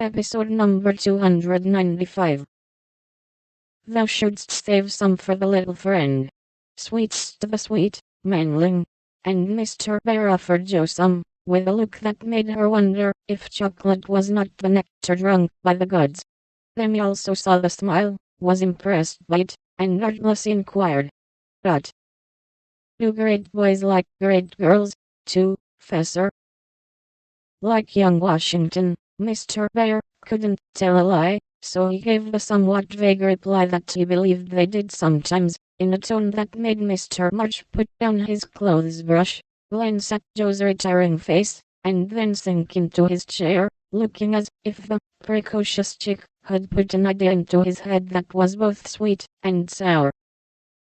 Episode number 295. Thou shouldst save some for the little friend. Sweets to the sweet, manling. And Mr. Bear offered Joe some, with a look that made her wonder if chocolate was not the nectar drunk by the gods. Then he also saw the smile, was impressed by it, and artlessly inquired, "But do great boys like great girls, too, Fessor?" Like young Washington, Mr. Bear couldn't tell a lie, so he gave the somewhat vague reply that he believed they did sometimes, in a tone that made Mr. March put down his clothes brush, glance at Joe's retiring face, and then sink into his chair, looking as if the precocious chick had put an idea into his head that was both sweet and sour.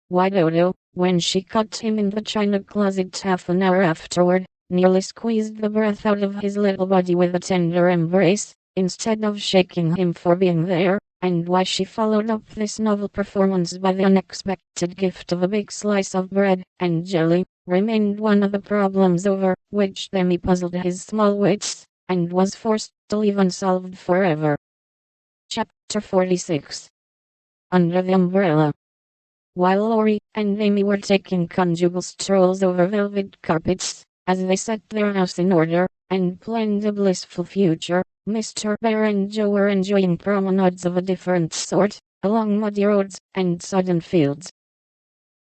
Why Dodo, when she caught him in the china closet half an hour afterward, nearly squeezed the breath out of his little body with a tender embrace, instead of shaking him for being there, and why she followed up this novel performance by the unexpected gift of a big slice of bread and jelly, remained one of the problems over which Demi puzzled his small wits, and was forced to leave unsolved forever. Chapter 46. Under the Umbrella. While Laurie and Amy were taking conjugal strolls over velvet carpets, as they set their house in order, and planned a blissful future, Mr. Bear and Joe were enjoying promenades of a different sort, along muddy roads and sodden fields.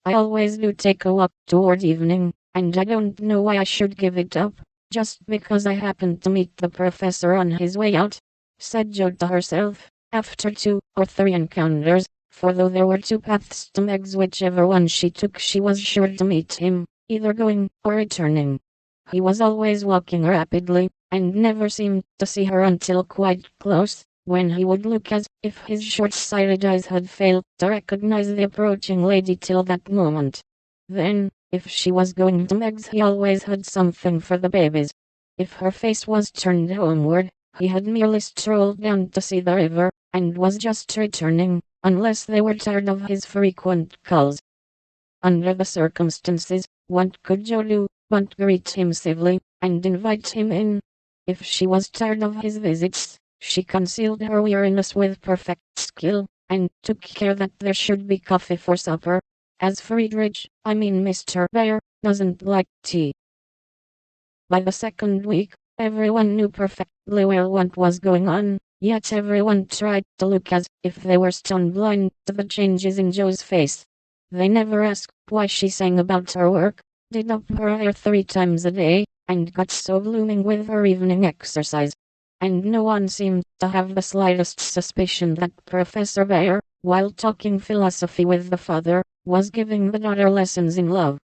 "I always do take a walk toward evening, and I don't know why I should give it up, just because I happened to meet the professor on his way out," said Joe to herself, after 2 or 3 encounters, for though there were 2 paths to Meg's, whichever one she took she was sure to meet him, either going or returning. He was always walking rapidly, and never seemed to see her until quite close, when he would look as if his short-sighted eyes had failed to recognize the approaching lady till that moment. Then, if she was going to Meg's, he always had something for the babies. If her face was turned homeward, he had merely strolled down to see the river, and was just returning, unless they were tired of his frequent calls. Under the circumstances, what could Joe do but greet him civilly, and invite him in? If she was tired of his visits, she concealed her weariness with perfect skill, and took care that there should be coffee for supper, as Mr. Bear, doesn't like tea. By the second week, everyone knew perfectly well what was going on, yet everyone tried to look as if they were stone blind to the changes in Joe's face. They never asked why she sang about her work, did up her hair 3 times a day, and got so blooming with her evening exercise. And no one seemed to have the slightest suspicion that Professor Bear, while talking philosophy with the father, was giving the daughter lessons in love.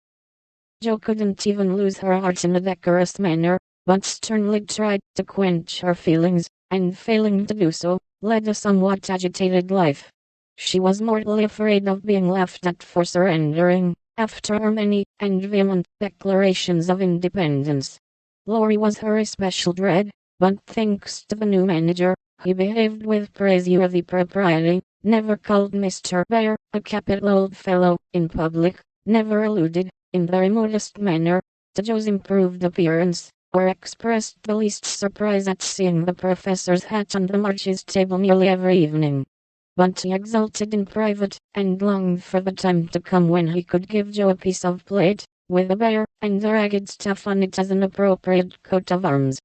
Joe couldn't even lose her heart in a decorous manner, but sternly tried to quench her feelings, and failing to do so, led a somewhat agitated life. She was mortally afraid of being laughed at for surrendering, after her many and vehement declarations of independence. Laurie was her especial dread, but thanks to the new manager, he behaved with praiseworthy propriety, never called Mr. Bear a capital old fellow in public, never alluded, in the remotest manner, to Joe's improved appearance, or expressed the least surprise at seeing the professor's hat on the March's table nearly every evening. But he exulted in private, and longed for the time to come when he could give Joe a piece of plate, with a bear and a ragged staff on it as an appropriate coat of arms.